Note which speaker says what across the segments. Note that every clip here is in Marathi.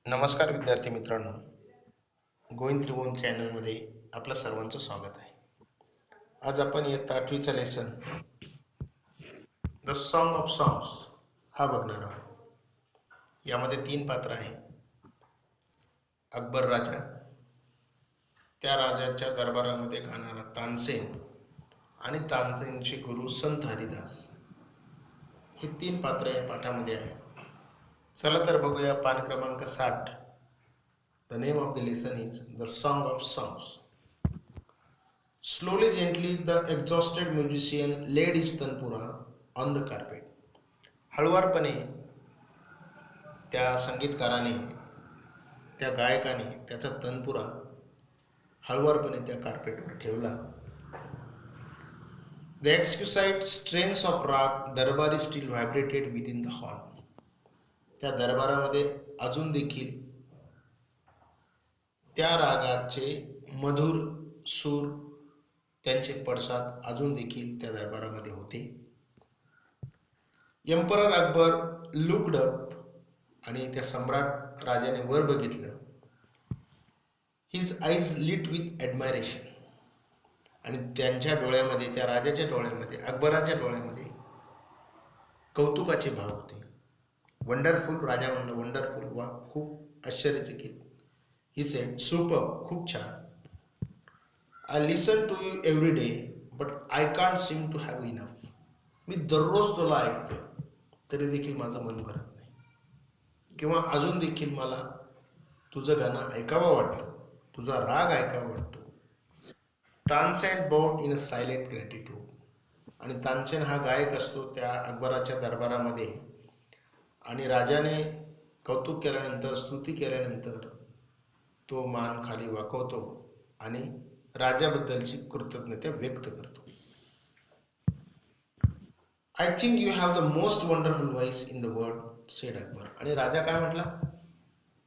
Speaker 1: नमस्कार विद्यार्थी मित्रांनो, गोविंद त्रिभुवन चॅनलमध्ये आपलं सर्वांचं स्वागत आहे. आज आपण इयत्ता 8वीचा lesson the song of songs हा बघणार आहोत. यामध्ये 3 पात्र आहे. अकबर राजा, त्या राजाच्या दरबारामध्ये गाणारा तानसेन आणि तानसेनचे गुरु संत हरिदास, हे 3 पात्र या पाठामध्ये आहे. चला तर बघूया. पान क्रमांक 60. The name of the lesson is The Song of Songs. Slowly, gently, the exhausted musician laid his tanpura on the carpet. हळुवारपणे त्या संगीतकाराने, त्या गायकाने त्याचा तनपुरा हळुवारपणे त्या कार्पेटवर ठेवला. The exquisite strains of rag दरबारी still vibrated within the hall. त्या दरबारामध्ये अजून देखील त्या रागाचे मधुर सूर, त्यांचे पडसाद अजून देखील त्या दरबारामध्ये होते. एम्परर अकबर लुक्ड अप, आणि त्या सम्राट राजाने वर बघितलं. His eyes lit with admiration, आणि त्यांच्या डोळ्यामध्ये, त्या राजाच्या डोळ्यामध्ये, अकबराच्या डोळ्यामध्ये कौतुकाचे भाव होते. वंडरफुल, राजा म्हणलं वंडरफुल, वा खूप आश्चर्यचकित. ही सेड सुपर, खूप छान. I listen to you every day but I can't seem to have enough. मी दररोज तुला ऐकतो, तरी देखील माझं मन भरत नाही, किंवा अजून देखील मला तुझं गाणं ऐकावं वाटतं, तुझा राग ऐकावा वाटतो. Tansen bowed in a silent gratitude, आणि तानसेन हा गायक असतो त्या अकबराच्या दरबारामध्ये, आणि राजाने कौतुक केल्यानंतर, स्तुती केल्यानंतर तो मान खाली वाकवतो आणि राजाबद्दलची कृतज्ञता व्यक्त करतो. I think you have the most wonderful voice in the world, sed Akbar. आणि राजा काय म्हटला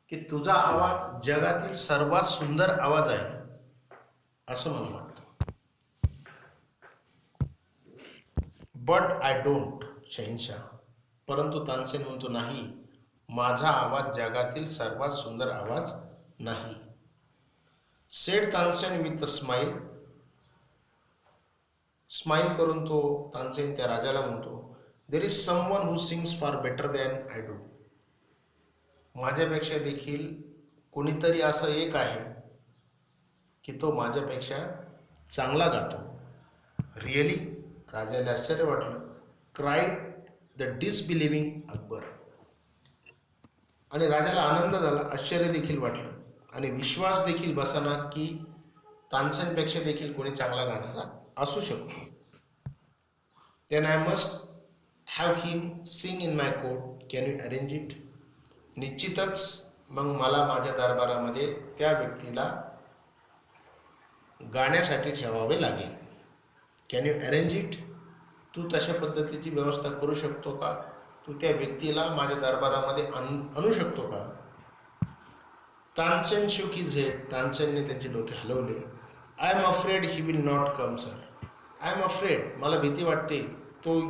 Speaker 1: की तुझा आवाज जगातील सर्वात सुंदर आवाज आहे, असं मला वाटतं. बट आय डोंट, शहनशाह. परंतु तानसेन म्हणतो, नाही, माझा आवाज जगातील सर्वात सुंदर आवाज नाही. Sed Tansen with a smile. Smile करून तो तानसेन त्या राजाला म्हणतो, there is someone who sings far better than I do. माझ्यापेक्षा देखील कोणीतरी असं एक आहे की तो माझ्यापेक्षा चांगला गातो. रिअली, राजाला आश्चर्य वाटलं. Cried the disbelieving Akbar. आणि राजाला आनंद झाला, आश्चर्य देखील वाटलं, आणि विश्वास देखील बसना की तानसेनपेक्षा देखील कोणी चांगला गाणारा असू शकतो. Then I must have him sing in my court, can you arrange it. निश्चितच मग मला माझ्या दरबारामध्ये त्या व्यक्तीला गाण्यासाठी ठेवावे लागेल. Can you arrange it. तू तशा पद्धतीची व्यवस्था करू शकतो का? तू त्या व्यक्तीला माझ्या दरबारामध्ये आणू शकतो का? Tansen shook his head. तानसेनने त्याचे डोके हलवले. I am afraid he will not come sir. I am afraid, मला भीती वाटते, तो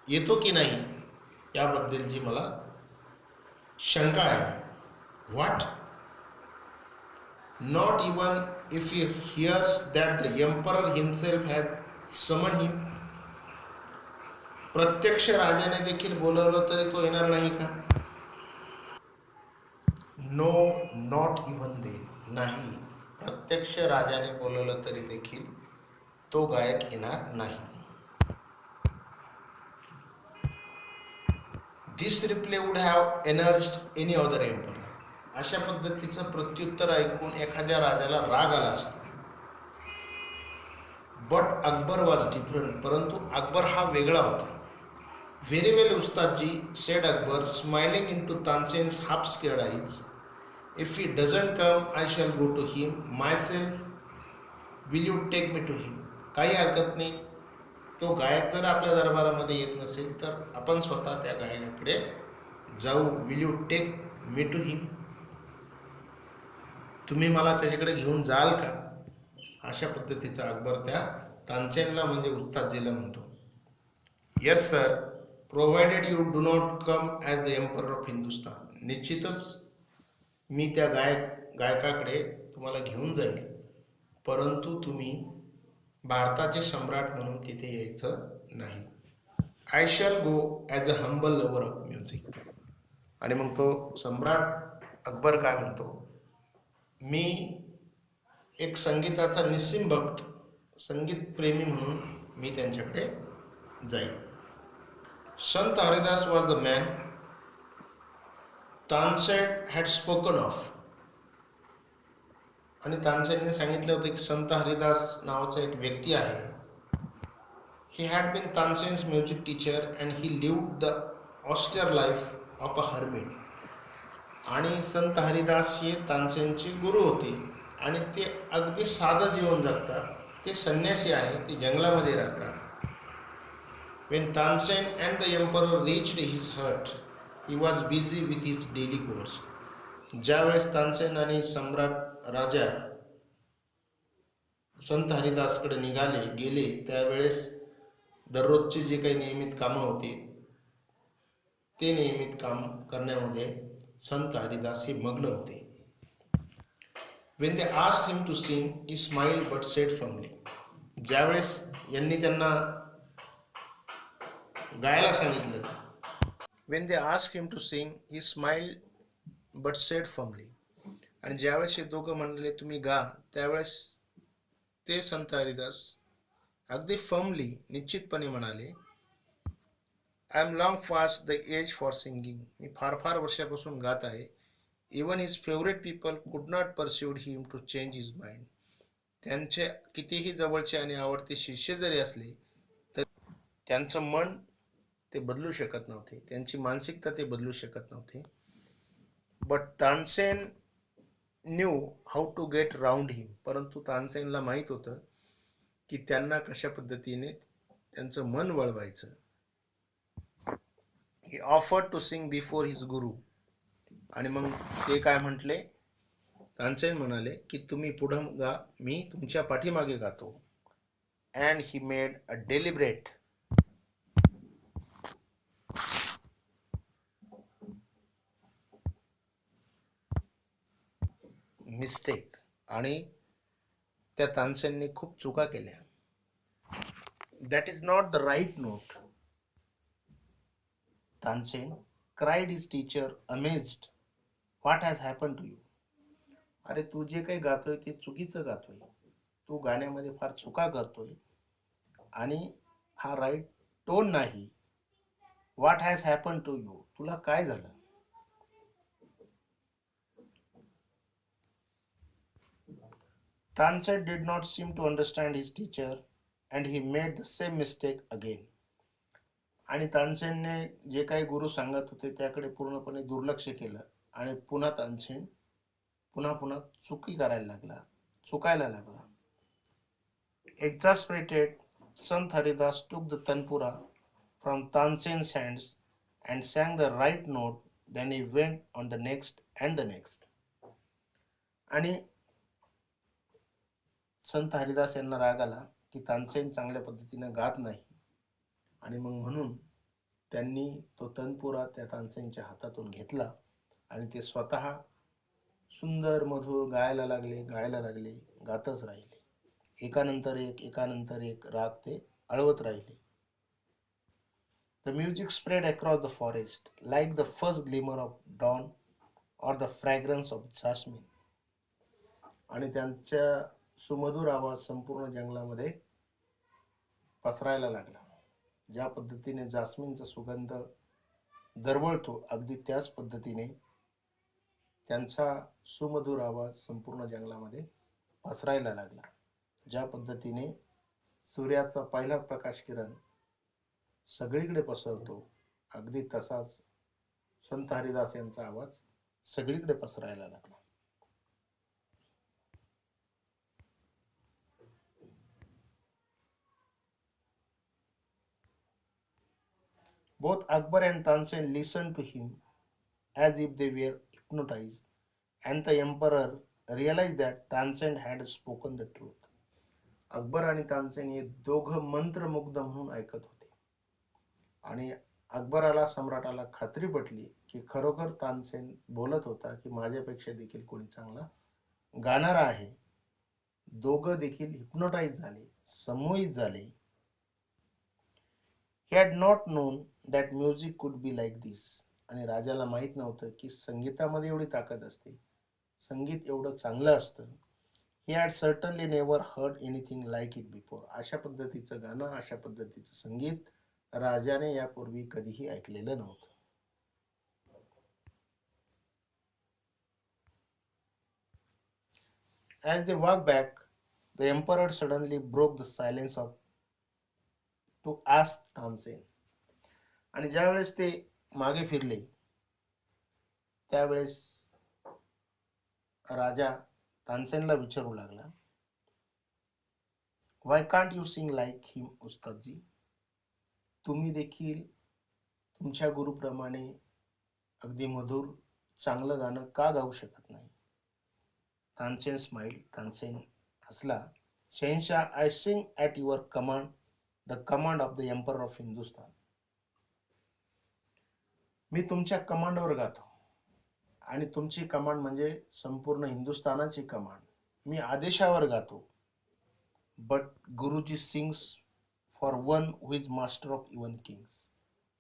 Speaker 1: येतो की नाही याबद्दलची मला शंका आहे. What? Not even if he heirs that the emperor himself has समन हिम. प्रत्यक्ष राजाने देखील बोलवलं तरी तो येणार नाही का? No, not even then. नाही, प्रत्यक्ष राजाने बोलवलं तरी देखील तो गायक येणार नाही. This reply would have angered any other emperor. अशा पद्धतीचं प्रत्युत्तर ऐकून एखाद्या राजाला राग आला असता. But Akbar was different. परंतु अकबर हा वेगळा होता. Very well Ustadji, said Akbar, smiling into Tansen's half scared eyes. If he doesn't come I shall go to him myself. Will you take me to him. काही हरकत नाही, तो गायक जर आपल्या दरबारामध्ये येत नसेल तर आपण स्वतः त्या गायकाकडे जाऊ. Will you take me to him. तुम्ही मला त्याच्याकडे घेऊन जाल का? अशा पद्धतीचा अकबर त्या तानसेनला, म्हणजे उस्तादजीला म्हणतो. Yes sir, provided you do not come as the emperor of Hindustan. निश्चितच मी त्या गायकाकडे तुम्हाला घेऊन जाईल, परंतु तुम्ही भारताचे सम्राट म्हणून तिथे यायचं नाही. I shall go as a humble lover of music. आणि मग तो सम्राट अकबर काय म्हणतो, मी एक संगीताचा निस्सीम भक्त, संगीत प्रेमी म्हणून मी त्यांच्याकडे जाईल. संत Haridas was the man Tansen had spoken of. आणि तानसेनने सांगितलं होतं की संत हरिदास नावाचा एक व्यक्ती आहे. He had been Tansen's music teacher and he lived the austere life of a hermit. आणि संत हरिदास हे तानसेनचे गुरु होते आणि ते अगदी साधं जीवन जगतात. ते संन्यासी आहे, ते जंगलामध्ये राहतात. When Tansen and the emperor reached his hut he was busy with his daily course. ज्यावेळेस तानसेन आणि सम्राट राजा संत हरिदासकडे गेले त्यावेळेस दररोजचे जे काही नियमित कामं होते ते नियमित काम करण्यामध्ये संत हरिदास हे मग्न होते. When they asked him to sing he smiled but said firmly. ज्यावेळेस यांनी त्यांना गायला सांगितलं, when they asked him to sing he smiled but said firmly. आणि ज्यावेळेस हे दोघं म्हणले तुम्ही गा, त्यावेळेस ते संत हरिदास अगदी फर्मली निश्चितपणे म्हणाले, I am long passed the age for singing. मी फार फार वर्षापासून गात आहे. Even his favourite people could not persuade him to change his mind. त्यांचे कितीही जवळचे आणि आवडते शिष्य जरी असले तर त्यांचं मन ते बदलू शकत नव्हते, त्यांची मानसिकता ते बदलू शकत नव्हते. But Tansen knew how to get round him. परंतु तानसेनला माहीत होतं की त्यांना कशा पद्धतीने त्यांचं मन वळवायचं. He offered to sing before his guru. आणि मग ते काय म्हटले, तानसेन म्हणाले की तुम्ही पुढं गा, मी तुमच्या पाठीमागे गातो. And he made a deliberate mistake. आणि त्या तानसेनने खूप चुका केल्या. That is not the right note. Tansen cried his teacher amazed. What has happen to you. अरे तू जे काही गातोय ते चुकीचं गातोय, तू गाण्यामध्ये फार चुका करतोय आणि हा राईट टोन नाही. What has happen to you, तुला काय झालं. Tansen did not seem to understand his teacher and he made the same mistake again. आणि तानसेनने जे काही गुरु सांगत होते त्याकडे पूर्णपणे दुर्लक्ष केलं आणि पुन्हा तानसेन पुन्हा चुकायला लागला. Exasperated, Sant Haridas took the tanpura from Tansen's hands and sang the right note. Then he went on the next and the next. आणि संत हरिदास यांना राग आला की तानसेन चांगल्या पद्धतीनं गात नाही. आणि मग म्हणून त्यांनी तो तनपुरा त्या तानसेनच्या हातातून घेतला आणि ते स्वतः सुंदर मधुर गायला लागले, गातच राहिले. एकानंतर एक राग ते अळवत राहिले. The music spread across the forest like the first glimmer of dawn or the fragrance of jasmine. आणि त्यांच्या सुमधुर आवाज संपूर्ण जंगलामध्ये पसरायला लागला. ज्या पद्धतीने जास्मिनचा सुगंध दरवळतो अगदी त्याच पद्धतीने त्यांचा सुमधुर आवाज संपूर्ण जंगलामध्ये पसरायला लागला. ज्या पद्धतीने सूर्याचा पहिला प्रकाश किरण सगळीकडे पसरतो अगदी तसाच संत हरिदास यांचा आवाज सगळीकडे पसरायला लागला. Both Akbar and Tansen listened to him as if they were hypnotized, and the emperor realized that Tansen had spoken the truth. Akbar आणि तानसेन हे दोघं मंत्रमुग्ध म्हणून ऐकत होते आणि अकबराला सम्राटाला खात्री पटली की खरोखर तानसेन बोलत होता की माझ्यापेक्षा देखील कोणी चांगला गाणारा आहे. दोघं देखील हिप्नोटाईज झाले, संमोहित झाले. He had not known that music could be like this. आणि राजाला माहित नव्हतं की संगीतामध्ये एवढी ताकद असते, संगीत एवढं चांगलं असतं. He had certainly never heard anything like it before. अशा पद्धतीचं गाणं, अशा पद्धतीचं संगीत राजाने यापूर्वी कधीही ऐकलेलं नव्हतं. As they walked back, the emperor suddenly broke the silence of to ask Tansen. आणि ज्यावेळेस ते मागे फिरले त्यावेळेस राजा तानसेनला विचारू लागला, why can't you sing like him Ustadji? तुम्ही देखील तुमच्या गुरुप्रमाणे अगदी मधुर चांगलं गाणं का गाऊ शकत नाही? तानसेन स्माइल. तानसेन हसला. Shahenshah, I sing at your command, the command of the emperor of Hindustan. मी तुमच्या कमांडवर गातो आणि तुमची कमांड म्हणजे संपूर्ण हिंदुस्थानाची कमांड. मी आदेशावर गातो. बट गुरुजी sings for one who is master of even Kings.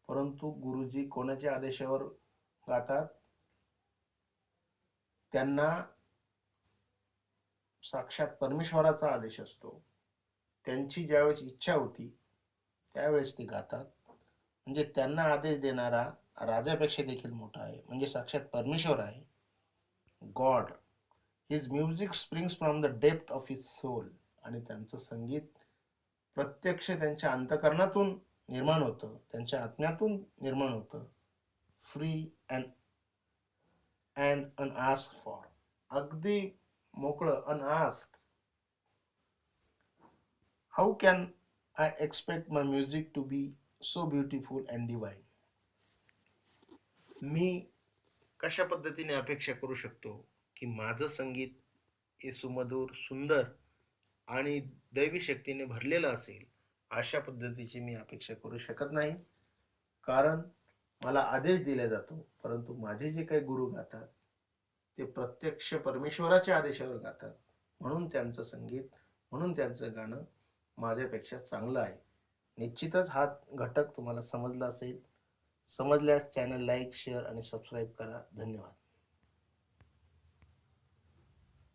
Speaker 1: परंतु गुरुजी कोणाच्या आदेशावर गातात? त्यांना साक्षात परमेश्वराचा आदेश असतो. त्यांची ज्यावेळेस इच्छा होती त्यावेळेस ते गातात. म्हणजे त्यांना आदेश देणारा राजापेक्षा देखील मोठा आहे, म्हणजे साक्षात परमेश्वर आहे, god. His music springs from the depth of his soul. आणि त्यांचं संगीत प्रत्यक्ष त्यांच्या अंतकरणातून निर्माण होतं, त्यांच्या आत्म्यातून निर्माण होतं. Free and and unasked for. अगदी मोकळं, unasked. How can I expect my music to be so beautiful and divine? मी कशा पद्धतीने अपेक्षा करू शकतो की माझं संगीत हे सुमधुर, सुंदर आणि दैवी शक्तीने भरलेलं असेल? अशा पद्धतीची मी अपेक्षा करू शकत नाही, कारण मला आदेश दिला जातो. परंतु माझे जे काही गुरु गातात ते प्रत्यक्ष परमेश्वराच्या आदेशावर गातात. म्हणून त्यांचं संगीत, म्हणून त्यांचं गाणं माझ्यापेक्षा चांगलं आहे. निश्चितच हा घटक तुम्हाला समजला असेल. समजल्यास चॅनल लाईक, शेअर आणि सबस्क्राईब करा. धन्यवाद.